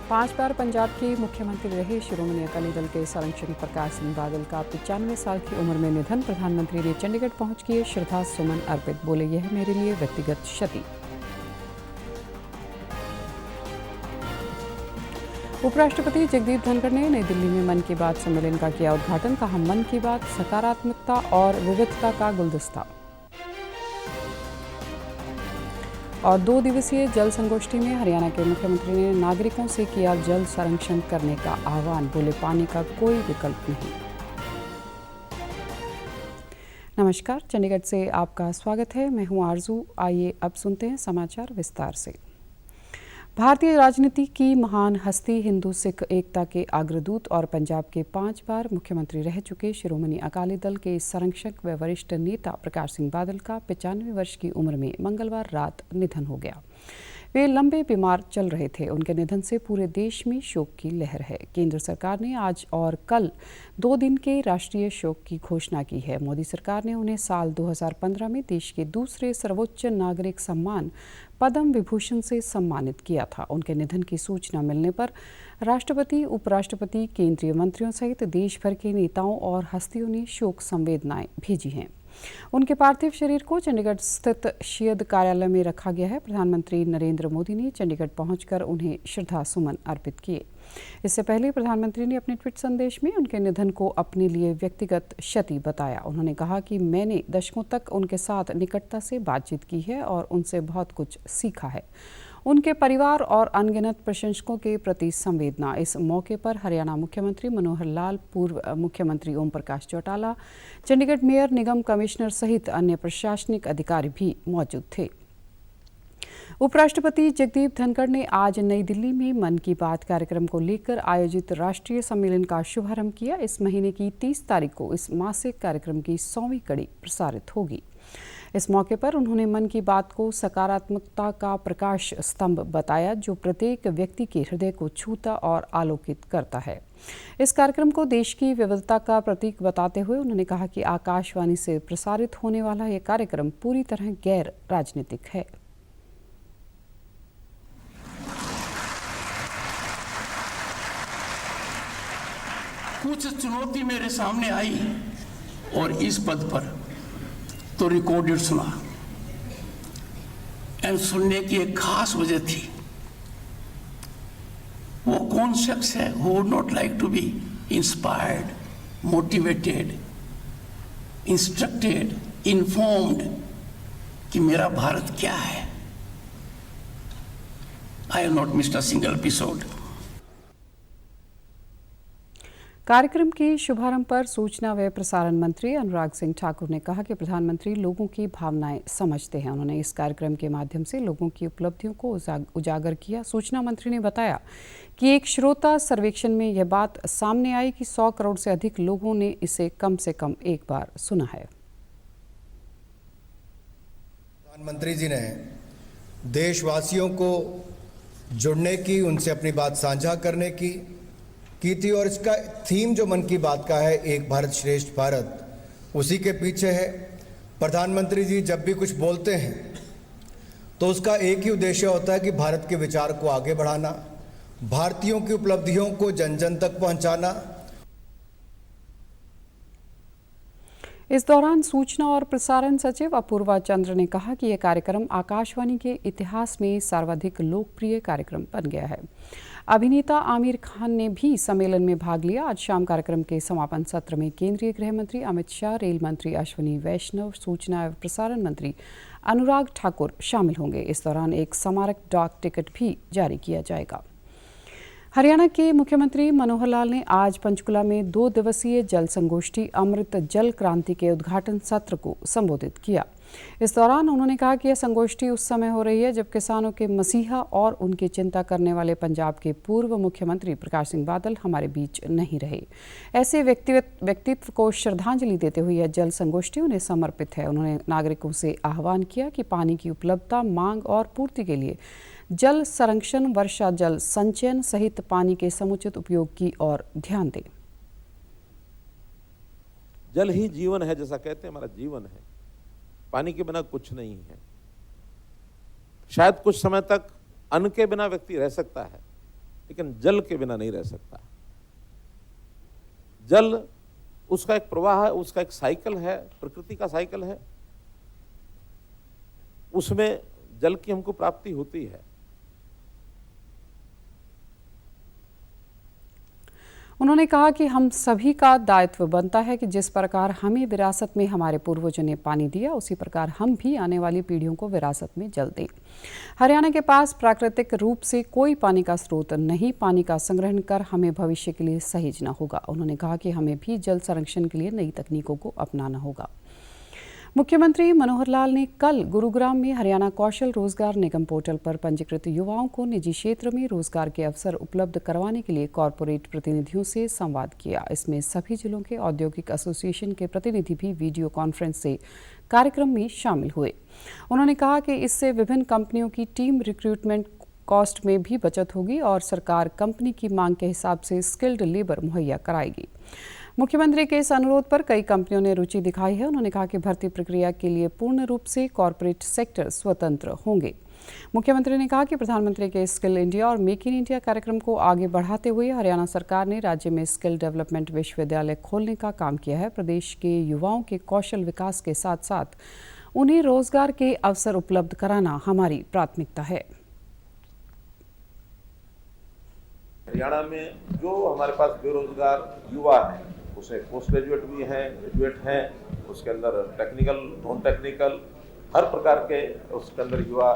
5 बार पंजाब के मुख्यमंत्री रहे शिरोमणि अकाली दल के संरक्षक प्रकाश सिंह बादल का 95 साल की उम्र में निधन। प्रधानमंत्री ने चंडीगढ़ पहुंच किए श्रद्धा सुमन अर्पित। बोले, यह मेरे लिए व्यक्तिगत क्षति। उपराष्ट्रपति जगदीप धनखड़ ने नई दिल्ली में मन की बात सम्मेलन का किया उद्घाटन। कहा, मन की बात सकारात्मकता और विविधता का गुलदस्ता। और 2 दिवसीय जल संगोष्ठी में हरियाणा के मुख्यमंत्री ने नागरिकों से किया जल संरक्षण करने का आह्वान। बोले, पानी का कोई विकल्प नहीं। नमस्कार, चंडीगढ़ से आपका स्वागत है। मैं हूं आरजू। आइए अब सुनते हैं समाचार विस्तार से। भारतीय राजनीति की महान हस्ती, हिंदू सिख एकता के अग्रदूत और पंजाब के 5 बार मुख्यमंत्री रह चुके शिरोमणि अकाली दल के संरक्षक व वरिष्ठ नेता प्रकाश सिंह बादल का 95 वर्ष की उम्र में मंगलवार रात निधन हो गया। वे लंबे बीमार चल रहे थे। उनके निधन से पूरे देश में शोक की लहर है। केंद्र सरकार ने आज और कल 2 दिन के राष्ट्रीय शोक की घोषणा की है। मोदी सरकार ने उन्हें साल 2015 में देश के दूसरे सर्वोच्च नागरिक सम्मान पद्म विभूषण से सम्मानित किया था। उनके निधन की सूचना मिलने पर राष्ट्रपति, उपराष्ट्रपति, केंद्रीय मंत्रियों सहित देश भर के नेताओं और हस्तियों ने शोक संवेदनाएं भेजी हैं। उनके पार्थिव शरीर को चंडीगढ़ स्थित शहीद कार्यालय में रखा गया है। प्रधानमंत्री नरेंद्र मोदी ने चंडीगढ़ पहुंचकर उन्हें श्रद्धा सुमन अर्पित किए। इससे पहले प्रधानमंत्री ने अपने ट्वीट संदेश में उनके निधन को अपने लिए व्यक्तिगत क्षति बताया। उन्होंने कहा कि मैंने दशकों तक उनके साथ निकटता से बातचीत की है और उनसे बहुत कुछ सीखा है। उनके परिवार और अनगिनत प्रशंसकों के प्रति संवेदना। इस मौके पर हरियाणा मुख्यमंत्री मनोहर लाल, पूर्व मुख्यमंत्री ओम प्रकाश चौटाला, चंडीगढ़ मेयर, निगम कमिश्नर सहित अन्य प्रशासनिक अधिकारी भी मौजूद थे। उपराष्ट्रपति जगदीप धनखड़ ने आज नई दिल्ली में मन की बात कार्यक्रम को लेकर आयोजित राष्ट्रीय सम्मेलन का शुभारंभ किया। इस महीने की 30 तारीख को इस मासिक कार्यक्रम की 100वीं कड़ी प्रसारित होगी। इस मौके पर उन्होंने मन की बात को सकारात्मकता का प्रकाश स्तंभ बताया, जो प्रत्येक व्यक्ति के हृदय को छूता और आलोकित करता है। इस कार्यक्रम को देश की विविधता का प्रतीक बताते हुए उन्होंने कहा कि आकाशवाणी से प्रसारित होने वाला यह कार्यक्रम पूरी तरह गैर राजनीतिक है। कुछ चुनौती मेरे सामने आई और इस पद पर तो रिकॉर्डेड सुना। एंड सुनने की एक खास वजह थी। वो कौन शख्स है who would not like to be inspired, motivated, instructed, informed कि मेरा भारत क्या है। I have not missed a single episode. कार्यक्रम के शुभारंभ पर सूचना व प्रसारण मंत्री अनुराग सिंह ठाकुर ने कहा कि प्रधानमंत्री लोगों की भावनाएं समझते हैं। उन्होंने इस कार्यक्रम के माध्यम से लोगों की उपलब्धियों को उजागर किया। सूचना मंत्री ने बताया कि एक श्रोता सर्वेक्षण में यह बात सामने आई कि 100 करोड़ से अधिक लोगों ने इसे कम से कम एक बार सुना है। प्रधानमंत्री जी ने देशवासियों को जुड़ने की, उनसे अपनी बात साझा करने की थी और इसका थीम जो मन की बात का है, एक भारत श्रेष्ठ भारत, उसी के पीछे है। प्रधानमंत्री जी जब भी कुछ बोलते हैं तो उसका एक ही उद्देश्य होता है कि भारत के विचार को आगे बढ़ाना, भारतीयों की उपलब्धियों को जन जन तक पहुंचाना। इस दौरान सूचना और प्रसारण सचिव अपूर्वा चंद्र ने कहा कि यह कार्यक्रम आकाशवाणी के इतिहास में सर्वाधिक लोकप्रिय कार्यक्रम बन गया है। अभिनेता आमिर खान ने भी सम्मेलन में भाग लिया। आज शाम कार्यक्रम के समापन सत्र में केंद्रीय गृह मंत्री अमित शाह, रेल मंत्री अश्विनी वैष्णव, सूचना एवं प्रसारण मंत्री अनुराग ठाकुर शामिल होंगे। इस दौरान एक स्मारक डाक टिकट भी जारी किया जाएगा। हरियाणा के मुख्यमंत्री मनोहर लाल ने आज पंचकुला में 2 दिवसीय जल संगोष्ठी अमृत जल क्रांति के उद्घाटन सत्र को संबोधित किया। इस दौरान उन्होंने कहा कि यह संगोष्ठी उस समय हो रही है जब किसानों के मसीहा और उनकी चिंता करने वाले पंजाब के पूर्व मुख्यमंत्री प्रकाश सिंह बादल हमारे बीच नहीं रहे। ऐसे व्यक्तित्व को श्रद्धांजलि देते हुए यह जल संगोष्ठी उन्हें समर्पित है। उन्होंने नागरिकों से आह्वान किया कि पानी की उपलब्धता, मांग और पूर्ति के लिए जल संरक्षण, वर्षा जल संचयन सहित पानी के समुचित उपयोग की ओर ध्यान दें। जल ही जीवन है, जैसा कहते हैं हमारा जीवन है। पानी के बिना कुछ नहीं है। शायद कुछ समय तक अन्न के बिना व्यक्ति रह सकता है, लेकिन जल के बिना नहीं रह सकता। जल उसका एक प्रवाह है, उसका एक साइकिल है, प्रकृति का साइकिल है, उसमें जल की हमको प्राप्ति होती है। उन्होंने कहा कि हम सभी का दायित्व बनता है कि जिस प्रकार हमें विरासत में हमारे पूर्वजों ने पानी दिया, उसी प्रकार हम भी आने वाली पीढ़ियों को विरासत में जल दें। हरियाणा के पास प्राकृतिक रूप से कोई पानी का स्रोत नहीं, पानी का संग्रहण कर हमें भविष्य के लिए सहेजना होगा। उन्होंने कहा कि हमें भी जल संरक्षण के लिए नई तकनीकों को अपनाना होगा। मुख्यमंत्री मनोहर लाल ने कल गुरुग्राम में हरियाणा कौशल रोजगार निगम पोर्टल पर पंजीकृत युवाओं को निजी क्षेत्र में रोजगार के अवसर उपलब्ध करवाने के लिए कॉरपोरेट प्रतिनिधियों से संवाद किया। इसमें सभी जिलों के औद्योगिक एसोसिएशन के प्रतिनिधि भी वीडियो कॉन्फ्रेंस से कार्यक्रम में शामिल हुए। उन्होंने कहा कि इससे विभिन्न कंपनियों की टीम रिक्रूटमेंट कॉस्ट में भी बचत होगी और सरकार कंपनी की मांग के हिसाब से स्किल्ड लेबर मुहैया कराएगी। मुख्यमंत्री के इस अनुरोध पर कई कंपनियों ने रुचि दिखाई है। उन्होंने कहा कि भर्ती प्रक्रिया के लिए पूर्ण रूप से कॉरपोरेट सेक्टर स्वतंत्र होंगे। मुख्यमंत्री ने कहा कि प्रधानमंत्री के स्किल इंडिया और मेक इन इंडिया कार्यक्रम को आगे बढ़ाते हुए हरियाणा सरकार ने राज्य में स्किल डेवलपमेंट विश्वविद्यालय खोलने का काम किया है। प्रदेश के युवाओं के कौशल विकास के साथ साथ उन्हें रोजगार के अवसर उपलब्ध कराना हमारी प्राथमिकता है। हरियाणा में जो हमारे पास बेरोजगार युवा हैं, उसमें पोस्ट ग्रेजुएट भी हैं, ग्रेजुएट हैं, उसके अंदर टेक्निकल, नॉन टेक्निकल, हर प्रकार के उसके अंदर युवा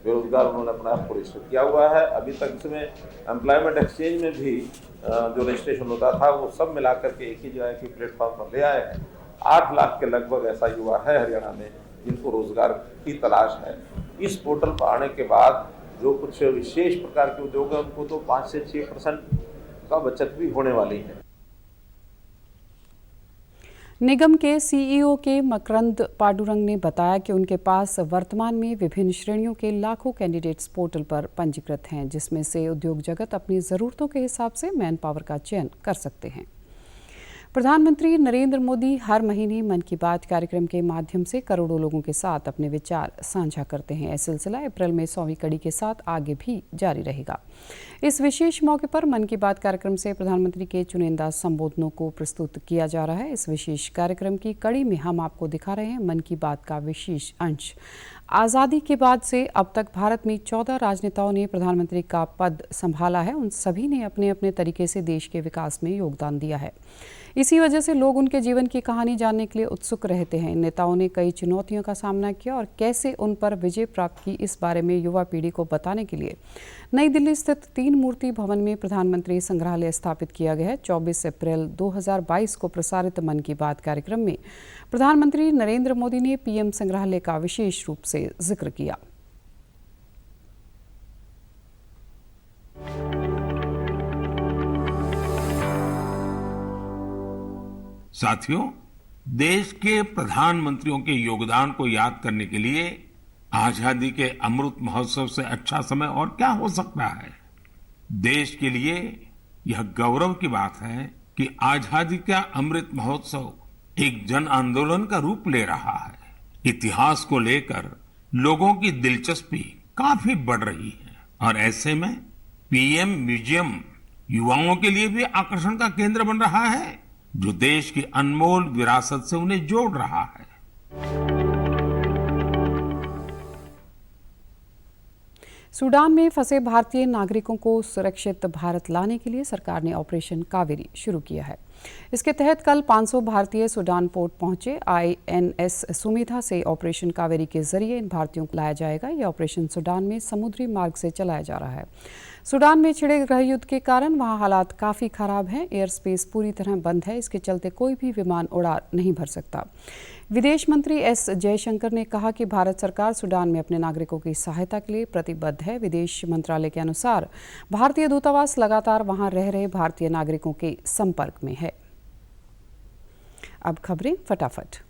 बेरोजगार उन्होंने अपना आप को रजिस्टर किया हुआ है। अभी तक इसमें एम्प्लॉयमेंट एक्सचेंज में भी जो रजिस्ट्रेशन होता था वो सब मिला करके एक ही जगह की प्लेटफॉर्म पर ले आए हैं। 8 लाख के लगभग ऐसा युवा है हरियाणा में जिनको रोजगार की तलाश है। इस पोर्टल पर आने के बाद जो कुछ विशेष प्रकार के उद्योग हैं उनको तो 5 से 6% का बचत भी होने वाली है। निगम के सीईओ के मकरंद पांडुरंग ने बताया कि उनके पास वर्तमान में विभिन्न श्रेणियों के लाखों कैंडिडेट्स पोर्टल पर पंजीकृत हैं, जिसमें से उद्योग जगत अपनी ज़रूरतों के हिसाब से मैन पावर का चयन कर सकते हैं। प्रधानमंत्री नरेंद्र मोदी हर महीने मन की बात कार्यक्रम के माध्यम से करोड़ों लोगों के साथ अपने विचार साझा करते हैं। यह सिलसिला अप्रैल में 100वीं कड़ी के साथ आगे भी जारी रहेगा। इस विशेष मौके पर मन की बात कार्यक्रम से प्रधानमंत्री के चुनिंदा संबोधनों को प्रस्तुत किया जा रहा है। इस विशेष कार्यक्रम की कड़ी में हम आपको दिखा रहे हैं मन की बात का विशेष अंश। आज़ादी के बाद से अब तक भारत में 14 राजनेताओं ने प्रधानमंत्री का पद संभाला है। उन सभी ने अपने अपने तरीके से देश के विकास में योगदान दिया है। इसी वजह से लोग उनके जीवन की कहानी जानने के लिए उत्सुक रहते हैं। इन नेताओं ने कई चुनौतियों का सामना किया और कैसे उन पर विजय प्राप्त की, इस बारे में युवा पीढ़ी को बताने के लिए नई दिल्ली स्थित 3 मूर्ति भवन में प्रधानमंत्री संग्रहालय स्थापित किया गया है। 24 अप्रैल 2022 को प्रसारित मन की बात कार्यक्रम में प्रधानमंत्री नरेंद्र मोदी ने पीएम संग्रहालय का विशेष रूप से जिक्र किया। साथियों, देश के प्रधानमंत्रियों के योगदान को याद करने के लिए आजादी के अमृत महोत्सव से अच्छा समय और क्या हो सकता है। देश के लिए यह गौरव की बात है कि आजादी का अमृत महोत्सव एक जन आंदोलन का रूप ले रहा है। इतिहास को लेकर लोगों की दिलचस्पी काफी बढ़ रही है और ऐसे में पीएम म्यूजियम युवाओं के लिए भी आकर्षण का केंद्र बन रहा है, जो देश की अनमोल विरासत से उन्हें जोड़ रहा है। सूडान में फंसे भारतीय नागरिकों को सुरक्षित भारत लाने के लिए सरकार ने ऑपरेशन कावेरी शुरू किया है। इसके तहत कल 500 भारतीय सूडान पोर्ट पहुंचे। आईएनएस सुमेधा से ऑपरेशन कावेरी के जरिए इन भारतीयों को लाया जाएगा। यह ऑपरेशन सूडान में समुद्री मार्ग से चलाया जा रहा है। सूडान में छिड़े गृह युद्ध के कारण वहां हालात काफ़ी खराब हैं। एयर स्पेस पूरी तरह बंद है। इसके चलते कोई भी विमान उड़ान नहीं भर सकता। विदेश मंत्री एस जयशंकर ने कहा कि भारत सरकार सूडान में अपने नागरिकों की सहायता के लिए प्रतिबद्ध है। विदेश मंत्रालय के अनुसार भारतीय दूतावास लगातार वहां रह रहे भारतीय नागरिकों के संपर्क में है। अब खबरें फटाफट।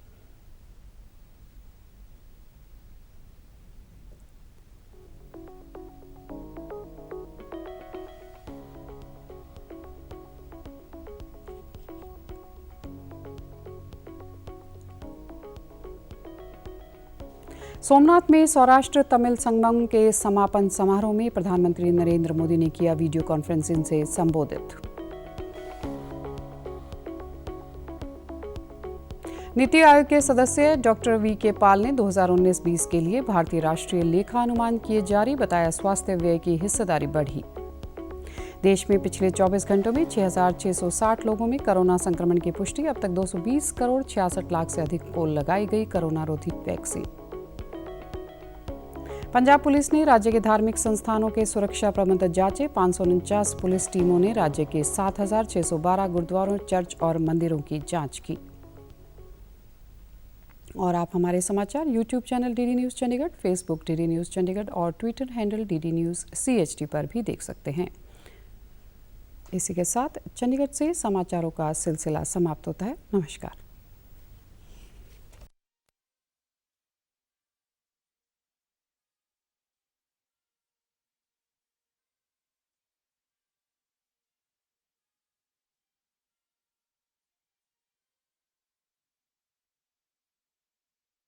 सोमनाथ में सौराष्ट्र तमिल संगम के समापन समारोह में प्रधानमंत्री नरेंद्र मोदी ने किया वीडियो कॉन्फ्रेंसिंग से संबोधित। नीति आयोग के सदस्य डॉक्टर वी.के. पाल ने 2019-20 के लिए भारतीय राष्ट्रीय लेखा अनुमान किए जारी, बताया स्वास्थ्य व्यय की हिस्सेदारी बढ़ी। देश में पिछले 24 घंटों में 6,660 लोगों में कोरोना संक्रमण की पुष्टि। अब तक 220 करोड़ 66 लाख से अधिक को लगाई गई कोरोना रोधी वैक्सीन। पंजाब पुलिस ने राज्य के धार्मिक संस्थानों के सुरक्षा प्रबंध जांचे। 549 पुलिस टीमों ने राज्य के 7,612 गुरुद्वारों, चर्च और मंदिरों की जांच की। और आप हमारे समाचार YouTube channel DD news Chandigarh, Facebook DD news Chandigarh और Twitter handle DD news CHD पर भी देख सकते हैं। इसी के साथ चंडीगढ़ से समाचारों का सिलसिला समाप्त होता है। नमस्कार।